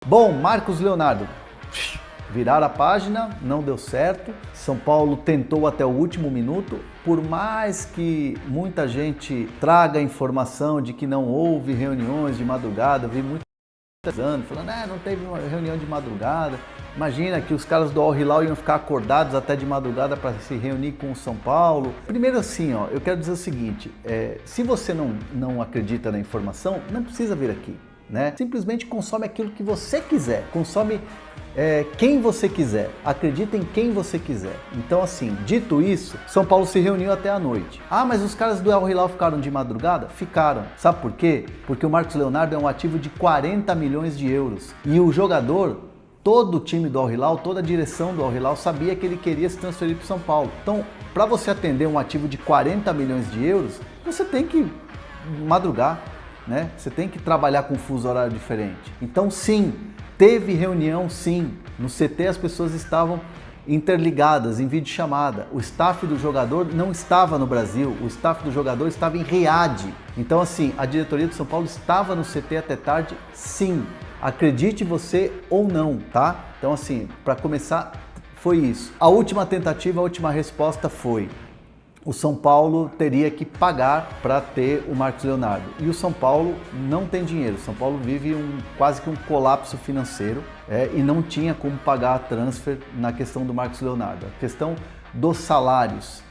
Bom, Marcos Leonardo, viraram a página, não deu certo. São Paulo tentou até o último minuto, por mais que muita gente traga a informação de que não houve reuniões de madrugada, eu vi muitos anos falando, não teve uma reunião de madrugada. Imagina que os caras do Al Hilal iam ficar acordados até de madrugada para se reunir com o São Paulo. Primeiro assim, eu quero dizer o seguinte, se você não acredita na informação, não precisa vir aqui. Né? Simplesmente consome aquilo que você quiser, consome quem você quiser, acredita em quem você quiser. Então assim, dito isso, São Paulo se reuniu até a noite. Ah, mas os caras do Al Hilal ficaram de madrugada? Ficaram. Sabe por quê? Porque o Marcos Leonardo é um ativo de 40 milhões de euros. E o jogador, todo o time do Al Hilal, toda a direção do Al Hilal sabia que ele queria se transferir para o São Paulo. Então, para você atender um ativo de 40 milhões de euros, você tem que madrugar. Né? Você tem que trabalhar com um fuso horário diferente. Então sim, teve reunião sim. No CT as pessoas estavam interligadas em videochamada. O staff do jogador não estava no Brasil, o staff do jogador estava em Riad. Então assim, a diretoria do São Paulo estava no CT até tarde, sim. Acredite você ou não, tá? Então assim, para começar, foi isso. A última tentativa, a última resposta foi: o São Paulo teria que pagar para ter o Marcos Leonardo. E o São Paulo não tem dinheiro. O São Paulo vive quase que um colapso financeiro e não tinha como pagar a transfer na questão do Marcos Leonardo. A questão dos salários,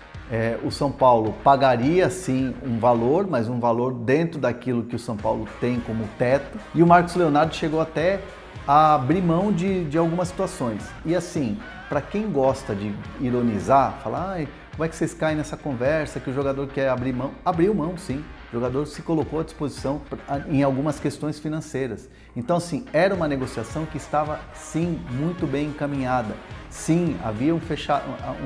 o São Paulo pagaria sim um valor, mas um valor dentro daquilo que o São Paulo tem como teto. E o Marcos Leonardo chegou até a abrir mão de algumas situações. E assim, para quem gosta de ironizar, falar, como é que vocês caem nessa conversa que o jogador quer abrir mão? Abriu mão, sim. O jogador se colocou à disposição em algumas questões financeiras. Então, assim, era uma negociação que estava, sim, muito bem encaminhada. Sim, havia um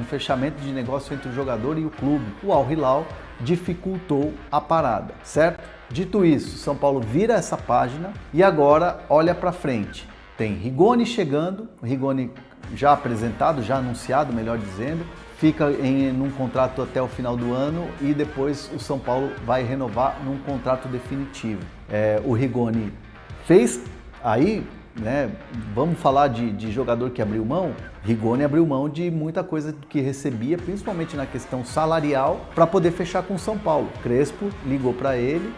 fechamento de negócio entre o jogador e o clube. O Al Hilal dificultou a parada, certo? Dito isso, São Paulo vira essa página e agora olha para frente. Tem Rigoni chegando, Rigoni já apresentado, já anunciado, melhor dizendo, fica num contrato até o final do ano e depois o São Paulo vai renovar num contrato definitivo. O Rigoni fez aí, né? Vamos falar de jogador que abriu mão. Rigoni abriu mão de muita coisa que recebia, principalmente na questão salarial, para poder fechar com o São Paulo. Crespo ligou para ele,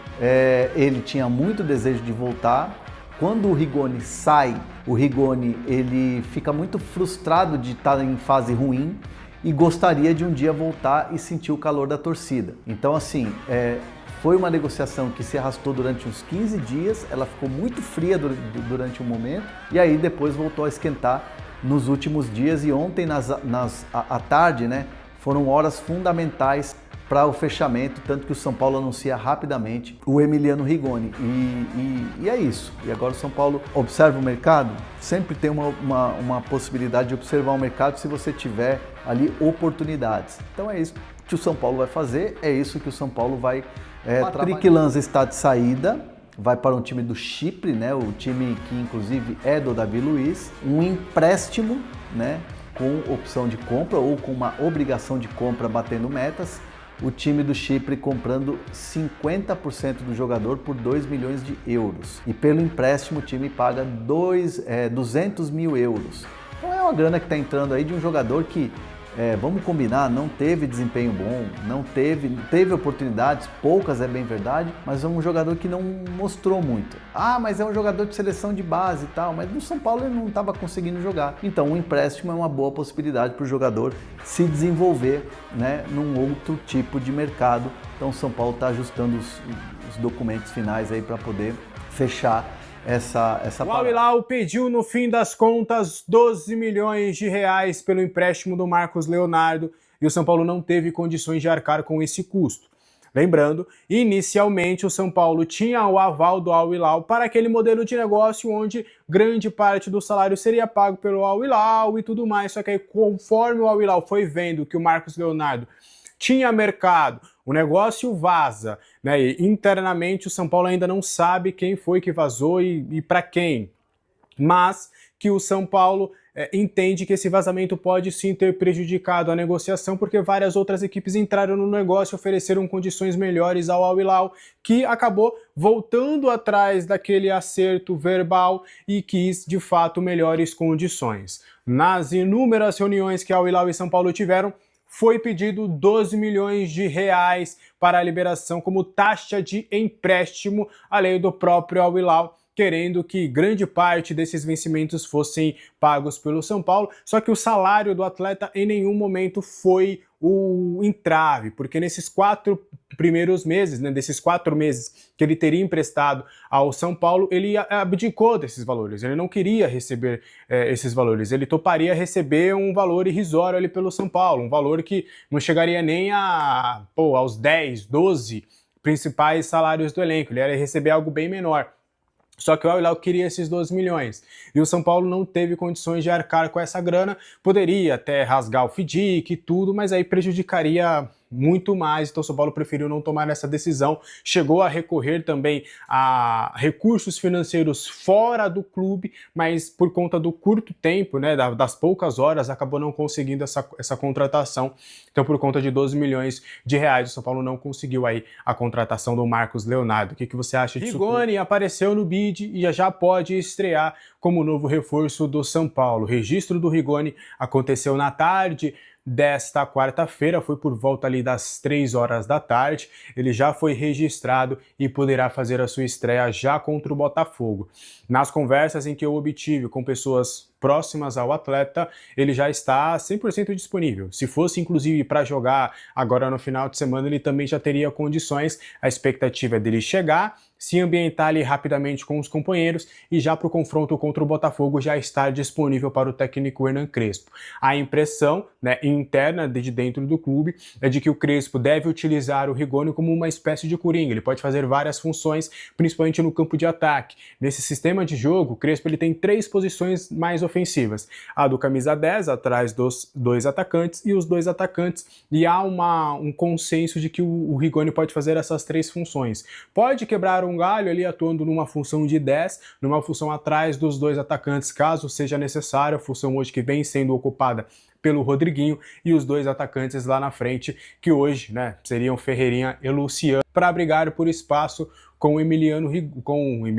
ele tinha muito desejo de voltar. Quando o Rigoni sai, o Rigoni ele fica muito frustrado de estar em fase ruim e gostaria de um dia voltar e sentir o calor da torcida. Então assim, foi uma negociação que se arrastou durante uns 15 dias, ela ficou muito fria durante um momento e aí depois voltou a esquentar nos últimos dias e ontem à tarde, né, foram horas fundamentais para o fechamento, tanto que o São Paulo anuncia rapidamente o Emiliano Rigoni. E é isso. E agora o São Paulo observa o mercado, sempre tem uma possibilidade de observar o mercado se você tiver ali oportunidades. Então é isso que o São Paulo vai fazer, é isso que o São Paulo vai Patrick Lanza está de saída, vai para um time do Chipre, né? O time que inclusive é do Davi Luiz, um empréstimo, né? Com opção de compra ou com uma obrigação de compra batendo metas. O time do Chipre comprando 50% do jogador por 2 milhões de euros. E pelo empréstimo o time paga 200 mil euros. Então é uma grana que está entrando aí de um jogador que, vamos combinar, não teve desempenho bom, não teve oportunidades, poucas é bem verdade, mas é um jogador que não mostrou muito. Ah, mas é um jogador de seleção de base e tal, mas no São Paulo ele não estava conseguindo jogar. Então um empréstimo é uma boa possibilidade para o jogador se desenvolver, né, num outro tipo de mercado. Então o São Paulo está ajustando os documentos finais aí para poder fechar essa O Al Hilal pediu, no fim das contas, 12 milhões de reais pelo empréstimo do Marcos Leonardo e o São Paulo não teve condições de arcar com esse custo. Lembrando, inicialmente o São Paulo tinha o aval do Al Hilal para aquele modelo de negócio onde grande parte do salário seria pago pelo Al Hilal e tudo mais, só que aí conforme o Al Hilal foi vendo que o Marcos Leonardo tinha mercado, o negócio vaza, né? E internamente o São Paulo ainda não sabe quem foi que vazou e para quem, mas que o São Paulo entende que esse vazamento pode sim ter prejudicado a negociação, porque várias outras equipes entraram no negócio e ofereceram condições melhores ao Al Hilal, que acabou voltando atrás daquele acerto verbal e quis, de fato, melhores condições. Nas inúmeras reuniões que Al Hilal e São Paulo tiveram, foi pedido 12 milhões de reais para a liberação como taxa de empréstimo, além do próprio Al Hilal querendo que grande parte desses vencimentos fossem pagos pelo São Paulo, só que o salário do atleta em nenhum momento foi o entrave, porque nesses 4 primeiros meses, desses 4 meses que ele teria emprestado ao São Paulo, ele abdicou desses valores, ele não queria receber esses valores, ele toparia receber um valor irrisório ali pelo São Paulo, um valor que não chegaria nem aos 10, 12 principais salários do elenco, ele ia receber algo bem menor. Só que o Al Hilal queria esses 12 milhões e o São Paulo não teve condições de arcar com essa grana, poderia até rasgar o FDIC e tudo, mas aí prejudicaria muito mais, então o São Paulo preferiu não tomar essa decisão, chegou a recorrer também a recursos financeiros fora do clube, mas por conta do curto tempo, das poucas horas, acabou não conseguindo essa contratação, então por conta de 12 milhões de reais, o São Paulo não conseguiu aí a contratação do Marcos Leonardo. O que você acha disso? Rigoni apareceu no bid e já pode estrear como novo reforço do São Paulo. O registro do Rigoni aconteceu na tarde desta quarta-feira, foi por volta ali das 3 horas da tarde, ele já foi registrado e poderá fazer a sua estreia já contra o Botafogo. Nas conversas em que eu obtive com pessoas próximas ao atleta, ele já está 100% disponível. Se fosse inclusive para jogar agora no final de semana, ele também já teria condições. A expectativa é dele chegar, se ambientar ali rapidamente com os companheiros e já para o confronto contra o Botafogo já estar disponível para o técnico Hernan Crespo. A impressão interna de dentro do clube é de que o Crespo deve utilizar o Rigoni como uma espécie de coringa. Ele pode fazer várias funções, principalmente no campo de ataque. Nesse sistema de jogo, o Crespo ele tem 3 posições mais ofensivas. A do camisa 10, atrás dos 2 atacantes, e os 2 atacantes. E há um consenso de que o Rigoni pode fazer essas 3 funções. Pode quebrar um galho ali atuando numa função de 10, numa função atrás dos 2 atacantes, caso seja necessário, a função hoje que vem sendo ocupada pelo Rodriguinho, e os 2 atacantes lá na frente, que hoje seriam Ferreirinha e Luciano, para brigar por espaço com o Emiliano Rigoni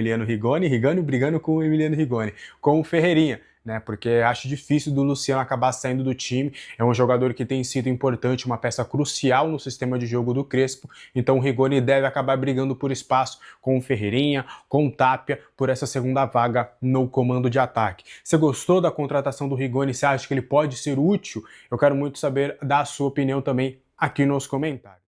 brigando com o Emiliano Rigoni, com o Ferreirinha, porque acho difícil do Luciano acabar saindo do time, é um jogador que tem sido importante, uma peça crucial no sistema de jogo do Crespo, então o Rigoni deve acabar brigando por espaço com o Ferreirinha, com o Tapia, por essa segunda vaga no comando de ataque. Você gostou da contratação do Rigoni? Você acha que ele pode ser útil? Eu quero muito saber da sua opinião também aqui nos comentários.